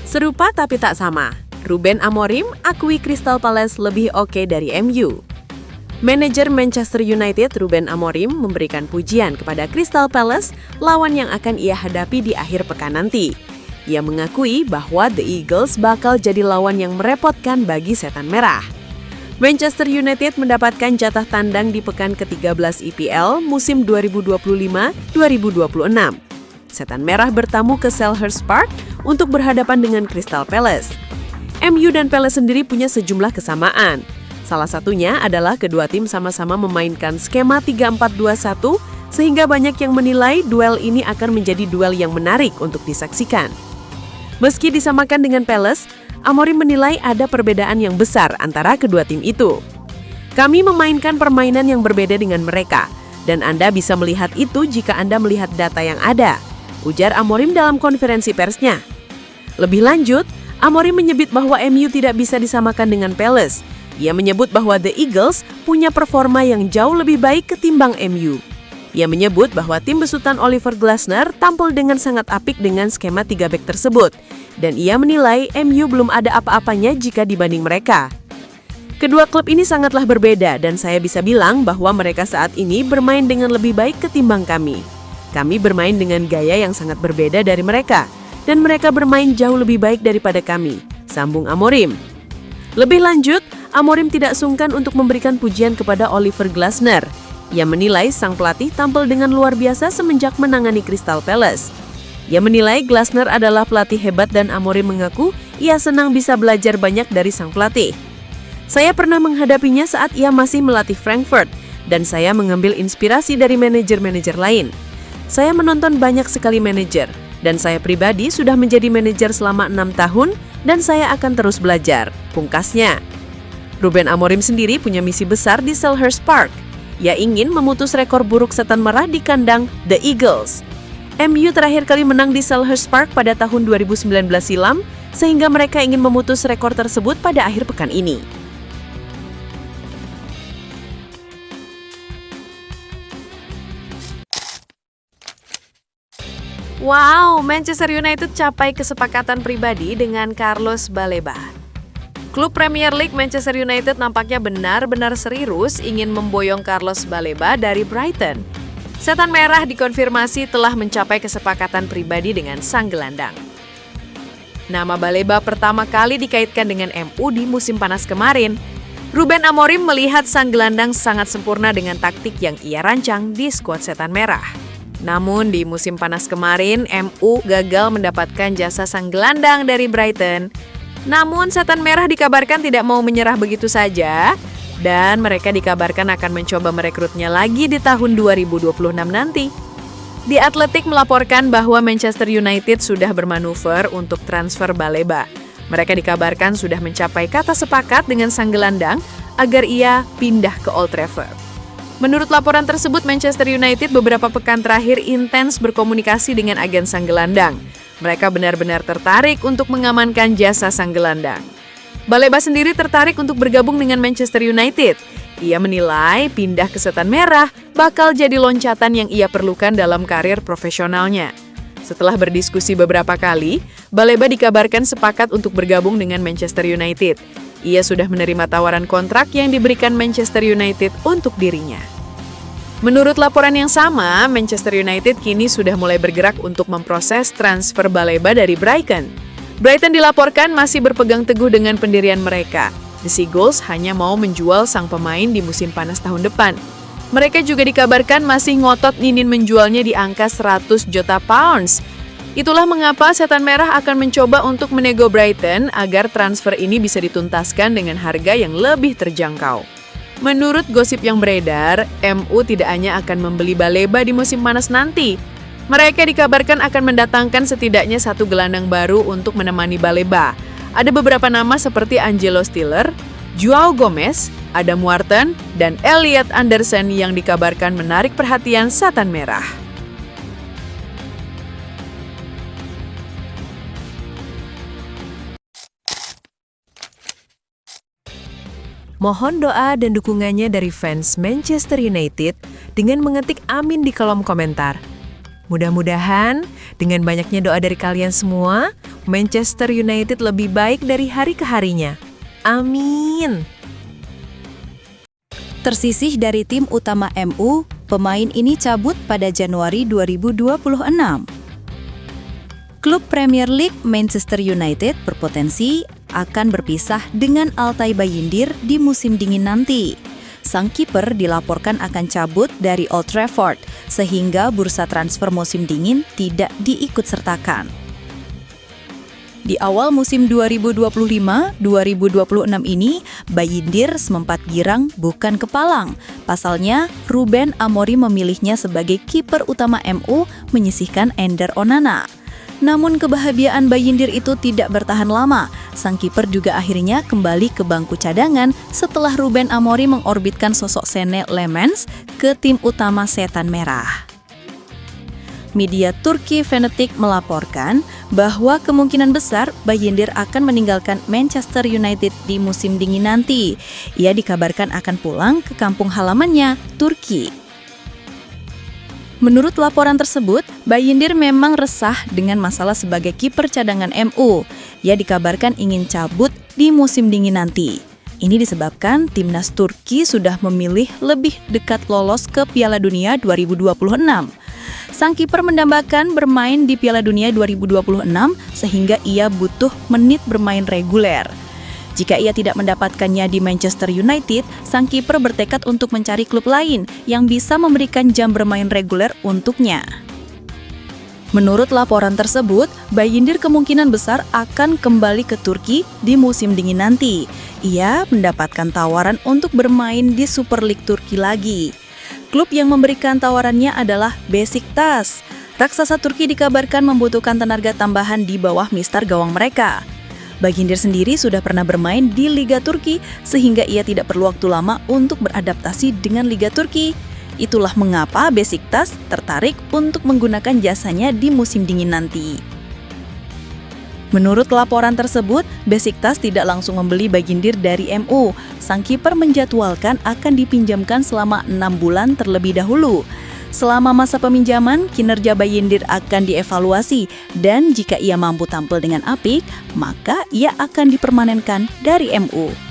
Serupa tapi tak sama. Ruben Amorim akui Crystal Palace lebih oke dari MU. Manajer Manchester United Ruben Amorim memberikan pujian kepada Crystal Palace, lawan yang akan ia hadapi di akhir pekan nanti. Ia mengakui bahwa The Eagles bakal jadi lawan yang merepotkan bagi Setan Merah. Manchester United mendapatkan jatah tandang di pekan ke-13 EPL musim 2025-2026. Setan Merah bertamu ke Selhurst Park untuk berhadapan dengan Crystal Palace. MU dan Palace sendiri punya sejumlah kesamaan. Salah satunya adalah kedua tim sama-sama memainkan skema 3-4-2-1 sehingga banyak yang menilai duel ini akan menjadi duel yang menarik untuk disaksikan. Meski disamakan dengan Palace, Amorim menilai ada perbedaan yang besar antara kedua tim itu. Kami memainkan permainan yang berbeda dengan mereka, dan Anda bisa melihat itu jika Anda melihat data yang ada, ujar Amorim dalam konferensi persnya. Lebih lanjut, Amorim menyebut bahwa MU tidak bisa disamakan dengan Palace. Ia menyebut bahwa The Eagles punya performa yang jauh lebih baik ketimbang MU. Ia menyebut bahwa tim besutan Oliver Glasner tampil dengan sangat apik dengan skema 3 bek tersebut, dan ia menilai MU belum ada apa-apanya jika dibanding mereka. Kedua klub ini sangatlah berbeda dan saya bisa bilang bahwa mereka saat ini bermain dengan lebih baik ketimbang kami. Kami bermain dengan gaya yang sangat berbeda dari mereka, dan mereka bermain jauh lebih baik daripada kami, sambung Amorim. Lebih lanjut, Amorim tidak sungkan untuk memberikan pujian kepada Oliver Glasner. Ia menilai sang pelatih tampil dengan luar biasa semenjak menangani Crystal Palace. Ia menilai Glasner adalah pelatih hebat dan Amorim mengaku ia senang bisa belajar banyak dari sang pelatih. Saya pernah menghadapinya saat ia masih melatih Frankfurt, dan saya mengambil inspirasi dari manajer-manajer lain. Saya menonton banyak sekali manajer, dan saya pribadi sudah menjadi manajer selama 6 tahun, dan saya akan terus belajar, pungkasnya. Ruben Amorim sendiri punya misi besar di Selhurst Park. Ia ingin memutus rekor buruk Setan Merah di kandang The Eagles. MU terakhir kali menang di Selhurst Park pada tahun 2019 silam, sehingga mereka ingin memutus rekor tersebut pada akhir pekan ini. Wow, Manchester United capai kesepakatan pribadi dengan Carlos Baleba. Klub Premier League Manchester United nampaknya benar-benar serius ingin memboyong Carlos Baleba dari Brighton. Setan Merah dikonfirmasi telah mencapai kesepakatan pribadi dengan sang gelandang. Nama Baleba pertama kali dikaitkan dengan MU di musim panas kemarin. Ruben Amorim melihat sang gelandang sangat sempurna dengan taktik yang ia rancang di skuad Setan Merah. Namun di musim panas kemarin, MU gagal mendapatkan jasa sang gelandang dari Brighton. Namun Setan Merah dikabarkan tidak mau menyerah begitu saja, dan mereka dikabarkan akan mencoba merekrutnya lagi di tahun 2026 nanti. The Athletic melaporkan bahwa Manchester United sudah bermanuver untuk transfer Baleba. Mereka dikabarkan sudah mencapai kata sepakat dengan sang gelandang agar ia pindah ke Old Trafford. Menurut laporan tersebut, Manchester United beberapa pekan terakhir intens berkomunikasi dengan agen sang gelandang. Mereka benar-benar tertarik untuk mengamankan jasa sang gelandang. Baleba sendiri tertarik untuk bergabung dengan Manchester United. Ia menilai pindah ke Setan Merah bakal jadi loncatan yang ia perlukan dalam karir profesionalnya. Setelah berdiskusi beberapa kali, Baleba dikabarkan sepakat untuk bergabung dengan Manchester United. Ia sudah menerima tawaran kontrak yang diberikan Manchester United untuk dirinya. Menurut laporan yang sama, Manchester United kini sudah mulai bergerak untuk memproses transfer Baleba dari Brighton. Brighton dilaporkan masih berpegang teguh dengan pendirian mereka. The Seagulls hanya mau menjual sang pemain di musim panas tahun depan. Mereka juga dikabarkan masih ngotot ingin menjualnya di angka 100 juta pounds. Itulah mengapa Setan Merah akan mencoba untuk menego Brighton agar transfer ini bisa dituntaskan dengan harga yang lebih terjangkau. Menurut gosip yang beredar, MU tidak hanya akan membeli Baleba di musim panas nanti. Mereka dikabarkan akan mendatangkan setidaknya satu gelandang baru untuk menemani Baleba. Ada beberapa nama seperti Angelo Stiller, Joao Gomez, Adam Wharton, dan Elliot Anderson yang dikabarkan menarik perhatian Setan Merah. Mohon doa dan dukungannya dari fans Manchester United dengan mengetik amin di kolom komentar. Mudah-mudahan dengan banyaknya doa dari kalian semua, Manchester United lebih baik dari hari ke harinya. Amin. Tersisih dari tim utama MU, pemain ini cabut pada Januari 2026. Klub Premier League Manchester United berpotensi akan berpisah dengan Altay Bayindir di musim dingin nanti. Sang kiper dilaporkan akan cabut dari Old Trafford, sehingga bursa transfer musim dingin tidak diikutsertakan. Di awal musim 2025-2026 ini, Bayindir sempat girang bukan kepalang. Pasalnya, Ruben Amorim memilihnya sebagai kiper utama MU menyisihkan Ender Onana. Namun kebahagiaan Bayindir itu tidak bertahan lama. Sang kiper juga akhirnya kembali ke bangku cadangan setelah Ruben Amorim mengorbitkan sosok Senne Lammens ke tim utama Setan Merah. Media Turki Fanatik melaporkan bahwa kemungkinan besar Bayindir akan meninggalkan Manchester United di musim dingin nanti. Ia dikabarkan akan pulang ke kampung halamannya, Turki. Menurut laporan tersebut, Bayindir memang resah dengan masalah sebagai kiper cadangan MU. Ia dikabarkan ingin cabut di musim dingin nanti. Ini disebabkan timnas Turki sudah memilih lebih dekat lolos ke Piala Dunia 2026. Sang kiper mendambakan bermain di Piala Dunia 2026 sehingga ia butuh menit bermain reguler. Jika ia tidak mendapatkannya di Manchester United, sang kiper bertekad untuk mencari klub lain yang bisa memberikan jam bermain reguler untuknya. Menurut laporan tersebut, Bayindir kemungkinan besar akan kembali ke Turki di musim dingin nanti. Ia mendapatkan tawaran untuk bermain di Super League Turki lagi. Klub yang memberikan tawarannya adalah Besiktas. Raksasa Turki dikabarkan membutuhkan tenaga tambahan di bawah mister gawang mereka. Bayindir sendiri sudah pernah bermain di Liga Turki sehingga ia tidak perlu waktu lama untuk beradaptasi dengan Liga Turki. Itulah mengapa Besiktas tertarik untuk menggunakan jasanya di musim dingin nanti. Menurut laporan tersebut, Besiktas tidak langsung membeli Bayindir dari MU. Sang kiper menjadwalkan akan dipinjamkan selama 6 bulan terlebih dahulu. Selama masa peminjaman, kinerja Bayindir akan dievaluasi dan jika ia mampu tampil dengan apik, maka ia akan dipermanenkan dari MU.